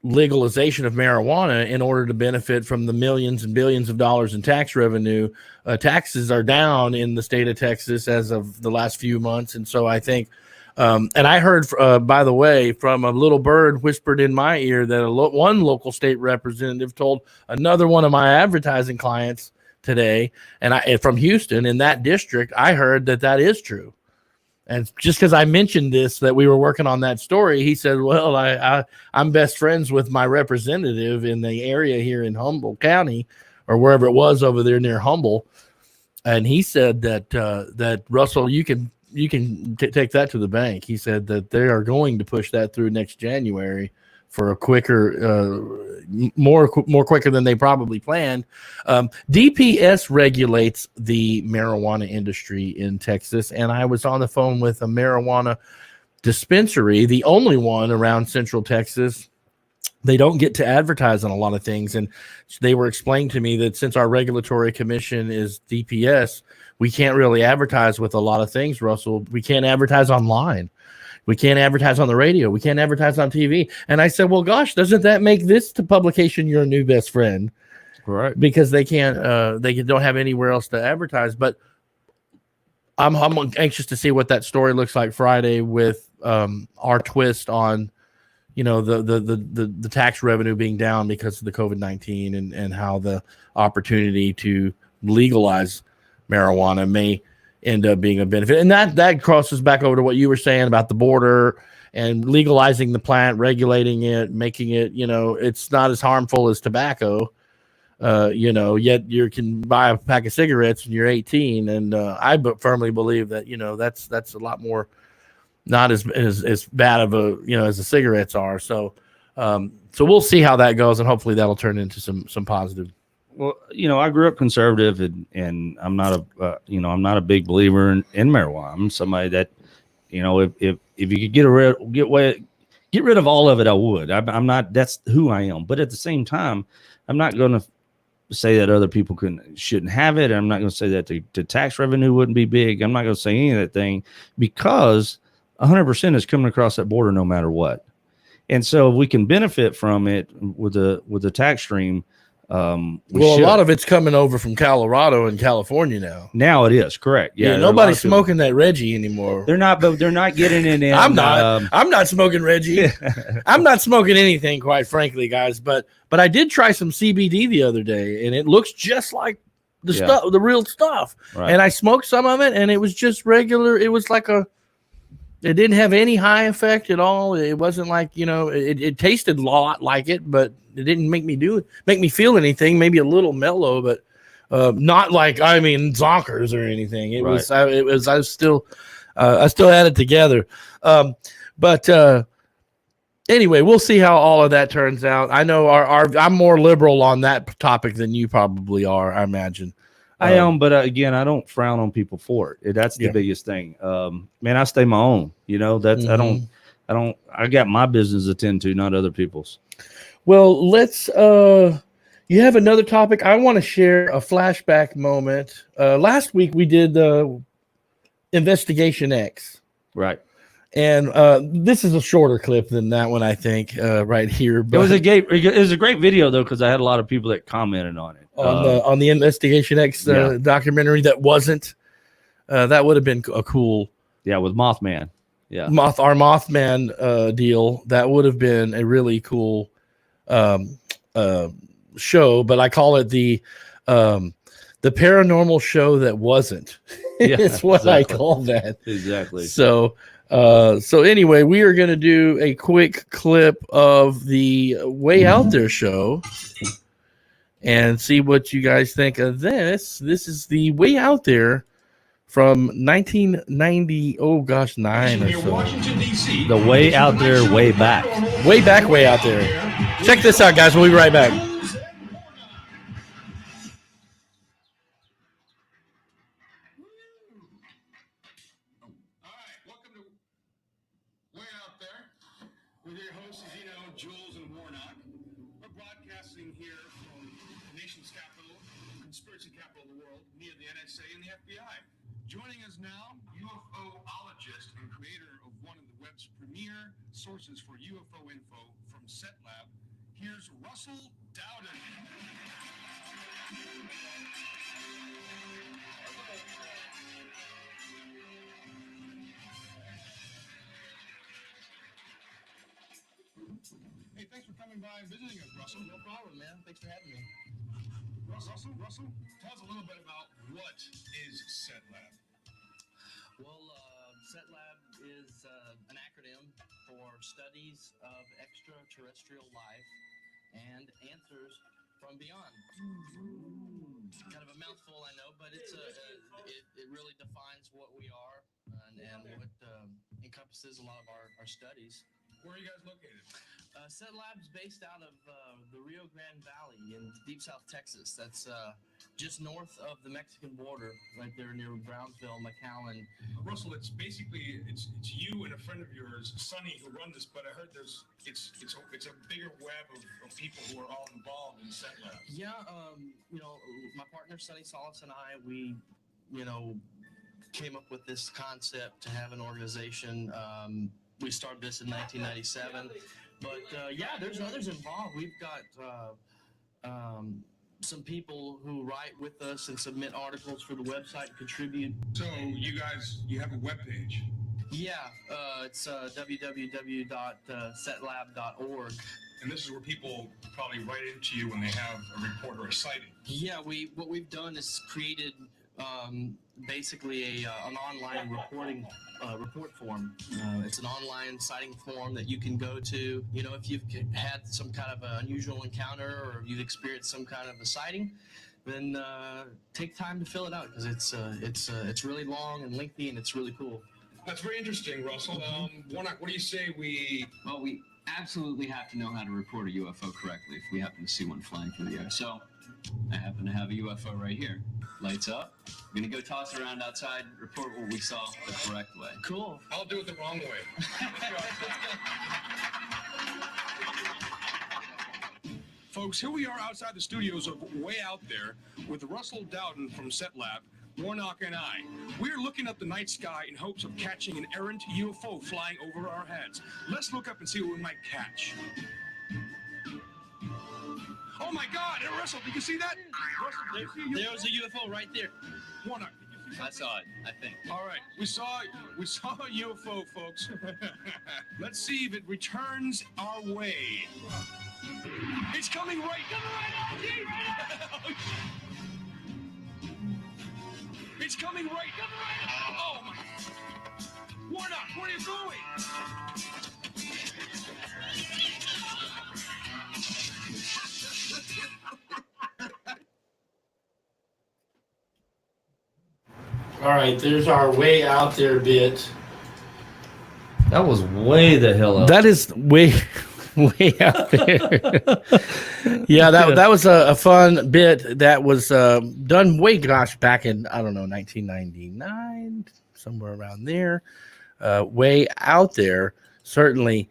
legalization of marijuana in order to benefit from the millions and billions of dollars in tax revenue? Taxes are down in the state of Texas as of the last few months. And so I think, and I heard, by the way, from a little bird whispered in my ear that one local state representative told another one of my advertising clients today, and from Houston, in that district, I heard that is true. And just because I mentioned this, that we were working on that story, he said, well, I'm best friends with my representative in the area here in Humboldt County, or wherever it was over there near Humboldt. And he said that Russell, you can take that to the bank. He said that they are going to push that through next January for a quicker, more quicker than they probably planned. DPS regulates the marijuana industry in Texas, and I was on the phone with a marijuana dispensary, the only one around Central Texas, they don't get to advertise on a lot of things. And they were explaining to me that since our regulatory commission is DPS, we can't really advertise with a lot of things, Russell. We can't advertise online. We can't advertise on the radio. We can't advertise on TV. And I said, well, gosh, doesn't that make this to publication your new best friend? Right. Because they can't, they don't have anywhere else to advertise. But I'm anxious to see what that story looks like Friday with our twist on, you know, the tax revenue being down because of the COVID-19 and how the opportunity to legalize marijuana may end up being a benefit. And that crosses back over to what you were saying about the border and legalizing the plant, regulating it, making it, you know, it's not as harmful as tobacco, you know, yet you can buy a pack of cigarettes when you're 18. And I firmly believe that, you know, that's a lot more, not as bad of a, you know, as the cigarettes are. So, so we'll see how that goes, and hopefully that'll turn into some positive. Well, you know, I grew up conservative, and I'm not you know, I'm not a big believer in marijuana. I'm somebody that, you know, if you could get rid of all of it, I would. I'm not. That's who I am. But at the same time, I'm not going to say that other people shouldn't have it. I'm not going to say that the tax revenue wouldn't be big. I'm not going to say any of that thing, because 100% is coming across that border no matter what. And so we can benefit from it with the tax stream. A lot of it's coming over from Colorado and California now. Now it is, correct. Yeah, nobody's smoking that Reggie anymore. They're not, but they're not getting it in. I'm not smoking Reggie. I'm not smoking anything, quite frankly, guys. But I did try some CBD the other day, and it looks just like the stuff, the real stuff. Right. And I smoked some of it, and it was just regular. It was like it didn't have any high effect at all. It wasn't like, you know, it tasted a lot like it, but it didn't make me feel anything. Maybe a little mellow, but not like, I mean, zonkers or anything. It was, I still had it together. But anyway, we'll see how all of that turns out. I know I'm more liberal on that topic than you probably are, I imagine. I am, but again, I don't frown on people for it. That's the biggest thing. Man, I stay my own. You know, that's I got my business to attend to, not other people's. Well, let's. You have another topic. I want to share a flashback moment. Last week we did the Investigation X, right? And this is a shorter clip than that one, I think, right here. But it was a great video though, because I had a lot of people that commented on it. On the Investigation X documentary that wasn't. That would have been a cool. Yeah, with Mothman. Yeah, our Mothman deal. That would have been a really cool show. But I call it the paranormal show that wasn't. It's what exactly. I call that. Exactly. So anyway, we are going to do a quick clip of the Way Out There show and see what you guys think of this. This is the Way Out There from 1990. Oh gosh, 9 or so. Washington D.C. The Way Out There, way back. Way back, Way Out There. Check this out, guys. We'll be right back. Joining us now, UFOologist and creator of one of the web's premier sources for UFO info from SetLab. Here's Russell Dowden. Hey, thanks for coming by and visiting us, Russell. No problem, man. Thanks for having me. Russell, tell us a little bit about what is SetLab. Well, SetLab is an acronym for Studies of Extraterrestrial Life and Answers from Beyond. Kind of a mouthful, I know, but it's it really defines what we are and what encompasses a lot of our studies. Where are you guys located? SetLab's based out of the Rio Grande Valley in deep South Texas. That's just north of the Mexican border, right there near Brownsville, McAllen. Russell, it's you and a friend of yours, Sonny, who run this. But I heard it's a bigger web. of people who are all involved in Set Lab? Yeah, my partner Sonny Solis and I, we, came up with this concept to have an organization. We started this in 1997, but there's others involved. We've got some people who write with us and submit articles for the website and contribute. So you have a webpage. Yeah, it's www.setlab.org. And this is where people probably write into you when they have a report or a sighting. Yeah, what we've done is created basically an online report form. It's an online sighting form that you can go to. If you've had some kind of an unusual encounter or you've experienced some kind of a sighting, then take time to fill it out because it's really long and lengthy and it's really cool. That's very interesting, Russell. Warnock, what do you say we... Well, we absolutely have to know how to report a UFO correctly if we happen to see one flying through the air. So, I happen to have a UFO right here. Lights up. I'm going to go toss it around outside, report what we saw the correct way. Cool. I'll do it the wrong way. Folks, here we are outside the studios of Way Out There with Russell Dowden from Set Lab, Warnock, and I. We're looking up the night sky in hopes of catching an errant UFO flying over our heads. Let's look up and see what we might catch. Oh my God! Russell, did you see that? Russell, did you see There was a UFO right there. Warnock, did you see I saw it, I think. All right, we saw a UFO, folks. Let's see if it returns our way. It's coming right. It's coming right. Oh my! Warnock, where are you going? All right, there's our Way Out There bit. That was way the hell up. That is way out there. Yeah, that was a fun bit that was done back in, I don't know, 1999, somewhere around there. Way Out There. Certainly,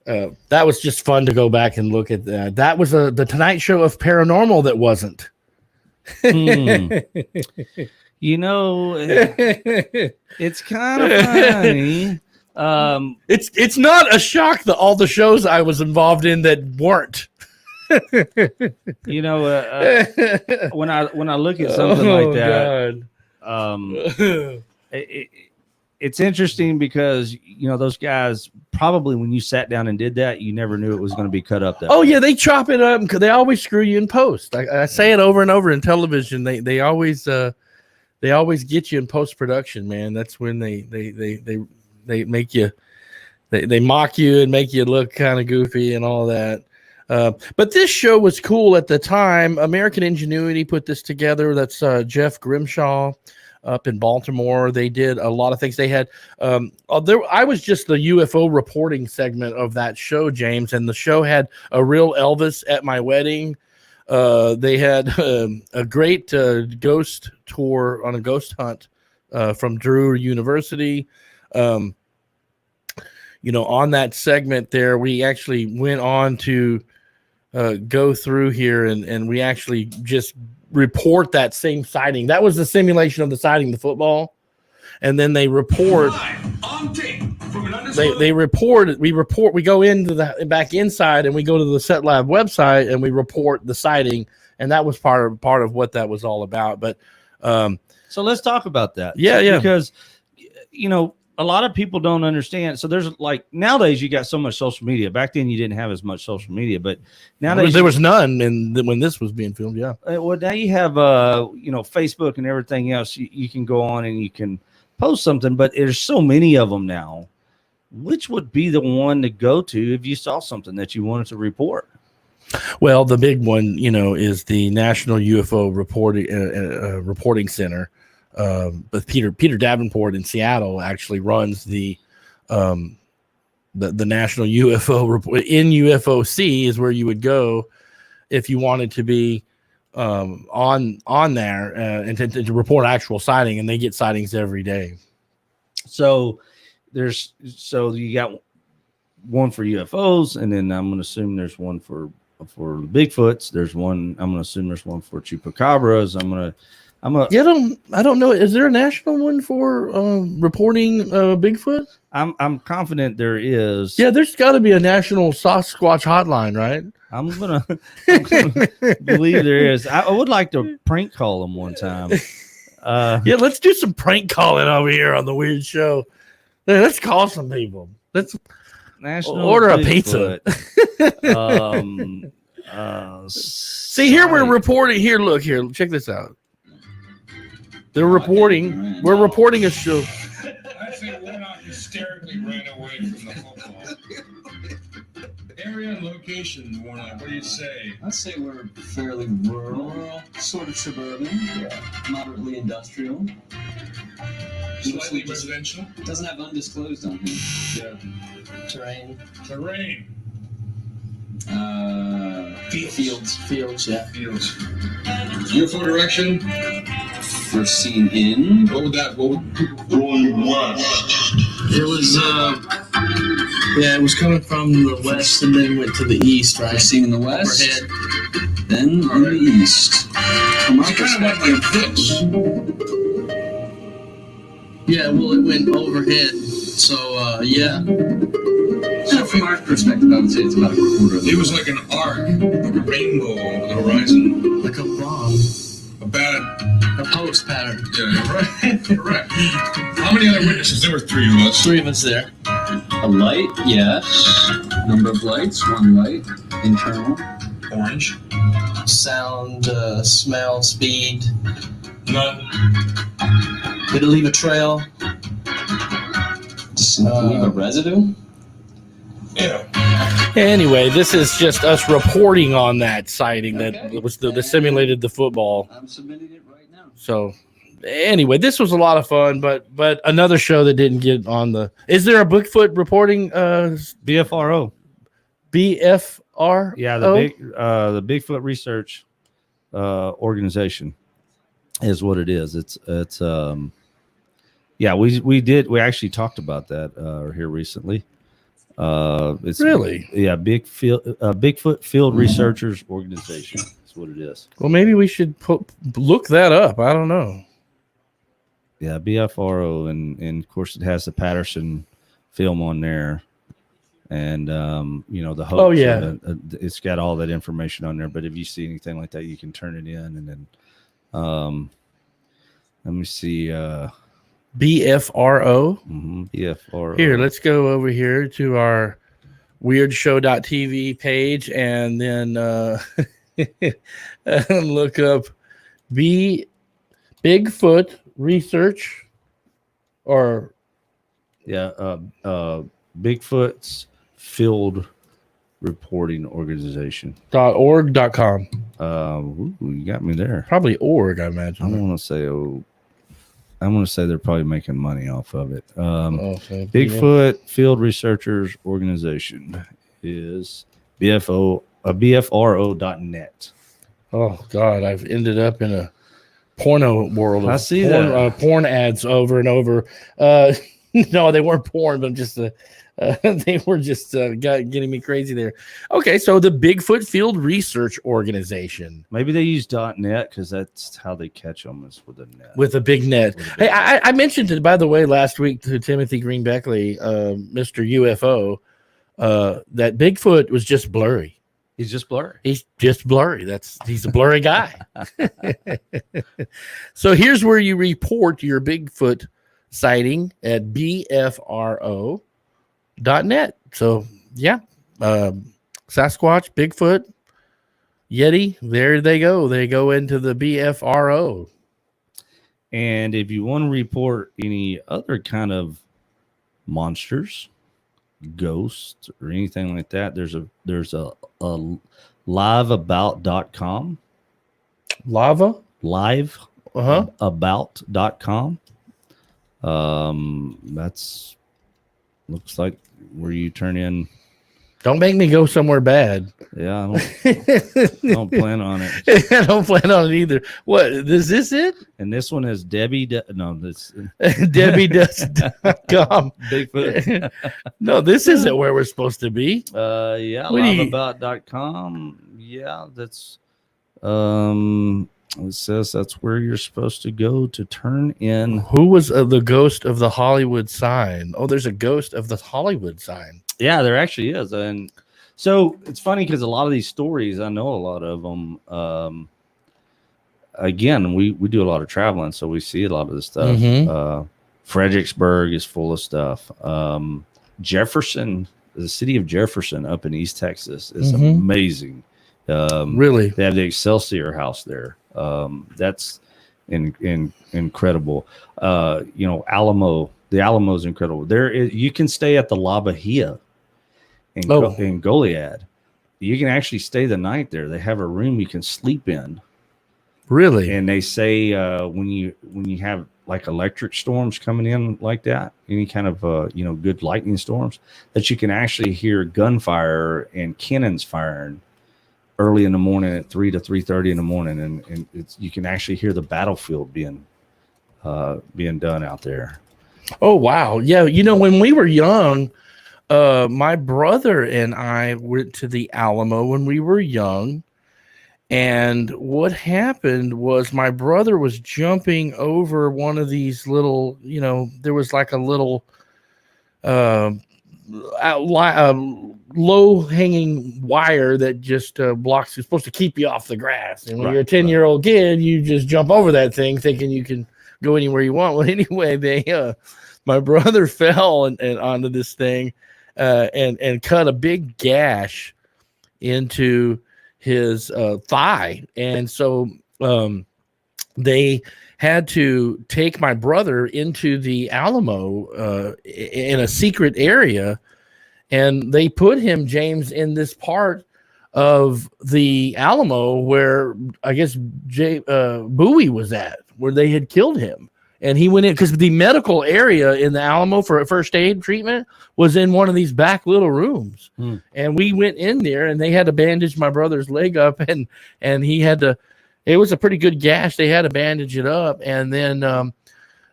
that was just fun to go back and look at that. That was the Tonight Show of Paranormal that wasn't. It's kind of funny. It's not a shock that all the shows I was involved in that weren't. When I look at something like that, it's interesting because those guys probably when you sat down and did that, you never knew it was going to be cut up that way. Yeah, they chop it up because they always screw you in post. I say it over and over in television. They always get you in post production, man. That's when they make you, they mock you and make you look kind of goofy and all that. But this show was cool at the time. American Ingenuity put this together. That's Jeff Grimshaw up in Baltimore. They did a lot of things. They had I was just the UFO reporting segment of that show, James, and the show had a real Elvis at my wedding. They had a great ghost tour on a ghost hunt from Drew University. On that segment there, we actually went on to go through here and we actually just report that same sighting. That was the simulation of the sighting, the football. And then they report. We go into the back inside and we go to the Set Lab website and we report the sighting. And that was part of what that was all about. But so let's talk about that. Yeah. Because, a lot of people don't understand. So there's nowadays you got so much social media. Back then you didn't have as much social media, but nowadays there was none when this was being filmed. Yeah. Well, now you have, Facebook and everything else. You can go on and you can post something, but there's so many of them now. Which would be the one to go to if you saw something that you wanted to report? Well, the big one, is the National UFO Reporting Center. But Peter Davenport in Seattle actually runs the National UFO report. In UFOC is where you would go if you wanted to be on there and to report actual sighting, and they get sightings every day. So you got one for UFOs, and then I'm going to assume there's one for the Bigfoots. There's one. I'm going to assume there's one for chupacabras. Yeah, I don't know. Is there a national one for reporting Bigfoot? I'm confident there is. Yeah, there's got to be a national Sasquatch hotline, right? I'm gonna believe there is. I would like to prank call them one time. Yeah, let's do some prank calling over here on the Weird Show. Hey, let's call some people. Let's order a pizza. See, here we're reporting. Here, look here. Check this out. They're reporting. We're reporting a show. I say Warnock hysterically ran away from the football. Area and location, Warnock. What do you say? I'd say we're fairly rural, sort of suburban, moderately industrial. Slightly residential. It doesn't have undisclosed on here. Yeah. Terrain. Fields, yeah. Fields. UFO direction. We're seen in. What would going west? It was, it was coming from the west and then went to the east, right? We're seen in the west. Overhead. Then in the east. From our It's kind of like this. Yeah, well, it went overhead. So, yeah. So from our perspective, I would say it's about a quarter of the It was like an arc, like a rainbow over the horizon. Like a bomb. A post pattern. Yeah, right. Correct. How many other witnesses? There were 3 of us. 3 of us there. A light, yes. Number of lights, 1 light. Internal. Orange. Sound, smell, speed. None. Did it leave a trail? Leave a residue? Yeah. Anyway, this is just us reporting on that sighting that was the simulated the football. I'm submitting it right now. So anyway, this was a lot of fun, but another show that didn't get on the. Is there a Bigfoot reporting? BFRO. BFR. Yeah, the Bigfoot Research Organization is what it is. It's yeah, we actually talked about that here recently. It's really Bigfoot Field Researchers Organization. That's what it is. Well, maybe we should look that up. I don't know. Yeah, BFRO, and of course it has the Patterson film on there, and the hoax. Oh yeah, it's got all that information on there. But if you see anything like that, you can turn it in, and then let me see. BFRO. BFRO. Here, let's go over here to our weirdshow.tv page and then look up Bigfoot Research or Bigfoot's Field Reporting Organization. .org.com. You got me there. Probably org, I imagine. I want to say I'm going to say they're probably making money off of it. Okay. Bigfoot Field Researchers Organization is BFRO.net. Oh, God. I've ended up in a porno world. I see that. Porn ads over and over. No, they weren't porn, but just they were just getting me crazy there. Okay, so the Bigfoot Field Research Organization. Maybe they use .net because that's how they catch them, is with a net. With a big net. Hey, I mentioned it, by the way, last week to Timothy Green Beckley, Mr. UFO, that Bigfoot was just blurry. He's just blurry. He's just blurry. He's a blurry guy. So here's where you report your Bigfoot sighting at BFRO.net. So yeah, Sasquatch, Bigfoot, Yeti, there they go. They go into the BFRO. And if you want to report any other kind of monsters, ghosts, or anything like that, there's a liveabout.com. Liveabout.com. That's looks like where you turn in Don't make me go somewhere bad. Yeah, I don't plan on it. I don't plan on it either. What is this? It? And this one is Debbie. No, this DebbieDust.com. Bigfoot. No, this isn't where we're supposed to be. Yeah, What do you- liveabout.com. Yeah, that's it says that's where you're supposed to go to turn in. Who was the ghost of the Hollywood sign? Oh, there's a ghost of the Hollywood sign. Yeah, there actually is. And so it's funny because a lot of these stories, I know a lot of them. Again, we do a lot of traveling, so we see a lot of this stuff. Mhm. Fredericksburg is full of stuff. Jefferson, the city of Jefferson up in East Texas is amazing. Really? They have the Excelsior House there. That's incredible. Alamo, the Alamo is incredible. You can stay at the La Bahia in Goliad. You can actually stay the night there. They have a room you can sleep in. Really? And they say when you have like electric storms coming in like that, any kind of good lightning storms, that you can actually hear gunfire and cannons firing early in the morning at 3 to 3:30 in the morning, and you can actually hear the battlefield being done out there. Oh wow. Yeah, when we were young, my brother and I went to the Alamo when we were young. And what happened was my brother was jumping over one of these little, there was like a little low hanging wire that just blocks. It's supposed to keep you off the grass. And when you're a 10-year-old kid, you just jump over that thing thinking you can go anywhere you want. Well, anyway, my brother fell and onto this thing and cut a big gash into his thigh, and so they had to take my brother into the Alamo in a secret area, and they put him, James, in this part of the Alamo where I guess Bowie was at, where they had killed him. And he went in because the medical area in the Alamo for a first aid treatment was in one of these back little rooms. And we went in there and they had to bandage my brother's leg up and he had to, it was a pretty good gash. They had to bandage it up. And then,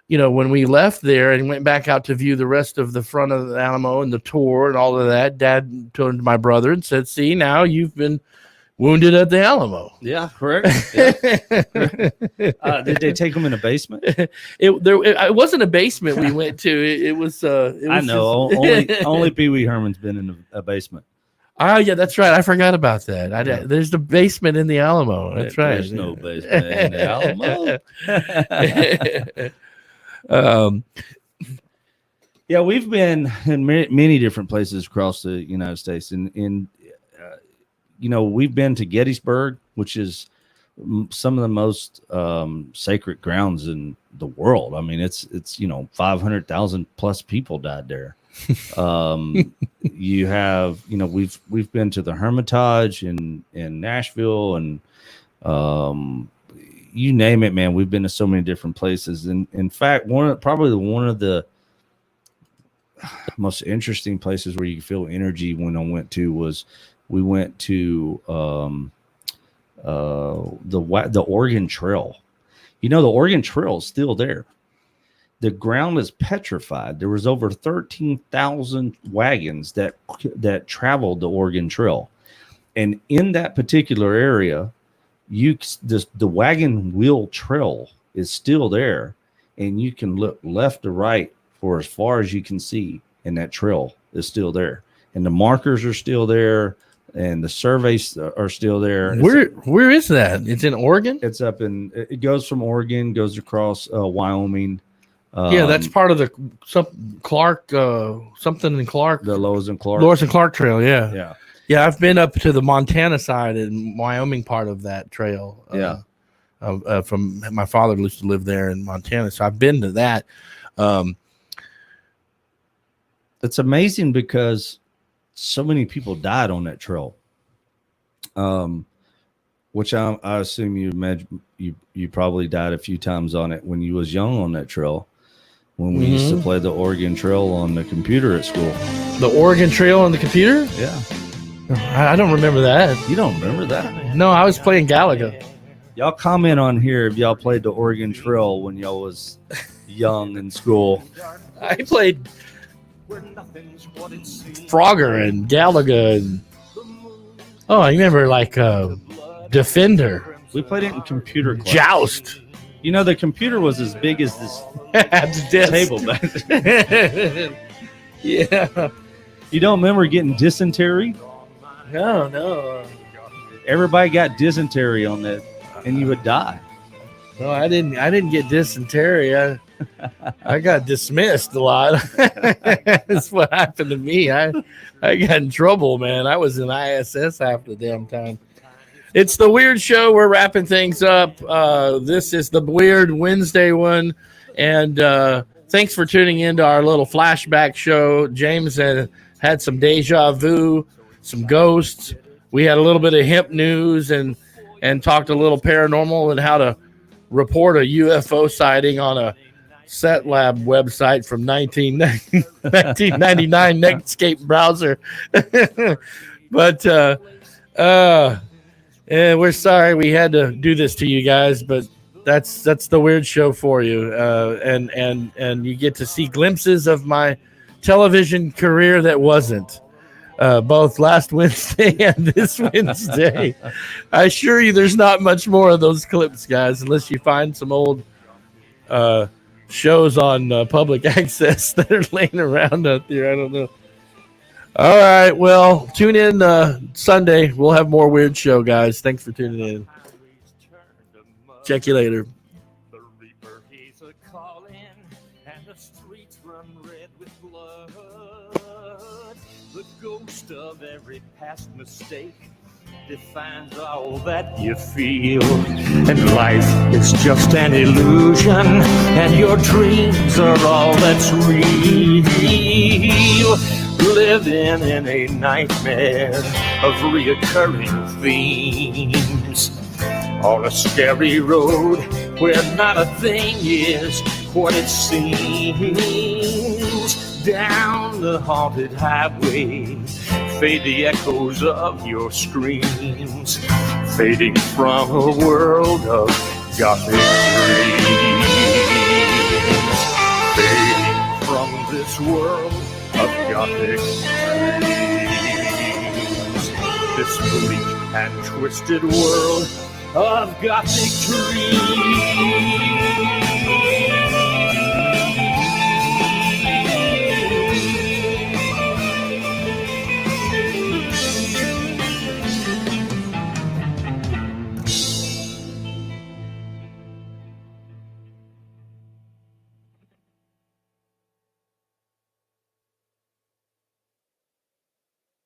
when we left there and went back out to view the rest of the front of the Alamo and the tour and all of that, Dad turned to my brother and said, "See, now you've been wounded at the Alamo." Yeah, correct. Yeah. Did they take him in a basement? It wasn't a basement we went to. It was I know. Only Pee Wee Herman's been in a basement. Oh yeah, that's right. I forgot about that. There's the basement in the Alamo. That's right. There's no basement in the Alamo. Yeah, we've been in many different places across the United States, and we've been to Gettysburg, which is some of the most sacred grounds in the world. I mean, it's 500,000 plus people died there. You have, we've been to the Hermitage in Nashville, and you name it, man. We've been to so many different places. And in fact, one of the most interesting places where you feel energy when we went to the Oregon Trail. The Oregon Trail is still there. The ground is petrified. There was over 13,000 wagons that traveled the Oregon Trail, and in that particular area, the wagon wheel trail is still there, and you can look left to right for as far as you can see, and that trail is still there, and the markers are still there. And the surveys are still there. Where is that? It's in Oregon? It goes from Oregon, goes across Wyoming. That's part of the Clark, something in Clark. The Lois and Clark. Lois and Clark Trail, yeah. Yeah. Yeah, I've been up to the Montana side and Wyoming part of that trail. From my father used to live there in Montana, so I've been to that. It's amazing because so many people died on that trail, which I assume you probably died a few times on it when you was young on that trail. When we used to play the Oregon Trail on the computer at school. The Oregon Trail on the computer? Yeah. I don't remember that. You don't remember that? No, I was playing Galaga. Y'all comment on here if y'all played the Oregon Trail when y'all was young in school. I played Frogger and Galaga. And, oh, I remember like Defender. We played it in computer class. Joust. You know, the computer was as big as this table back then. Yeah. You don't remember getting dysentery? No. Everybody got dysentery on that, and you would die. No, I didn't get dysentery. I got dismissed a lot. That's what happened to me. I got in trouble, man. I was in ISS half the damn time. It's the Weird Show. We're wrapping things up. This is the Weird Wednesday one, and thanks for tuning in to our little flashback show. James had some deja vu, some ghosts. We had a little bit of hemp news and talked a little paranormal and how to report a UFO sighting on a Set Lab website from 1999 Netscape browser. But we're sorry we had to do this to you guys, but that's the Weird Show for you. And you get to see glimpses of my television career that wasn't. Both last Wednesday and this Wednesday. I assure you there's not much more of those clips, guys, unless you find some old shows on public access that are laying around out there. I don't know. All right, well, tune in Sunday. We'll have more Weird Show, guys. Thanks for tuning in. Check you later. The Reaper, he's a calling, and the streets run red with blood. The ghost of every past mistake defines all that you feel. And life is just an illusion, and your dreams are all that's real. Living in a nightmare of reoccurring themes. On a scary road where not a thing is what it seems. Down the haunted highway fade the echoes of your screams, fading from a world of gothic dreams, fading from this world of gothic dreams, this bleak and twisted world of gothic dreams.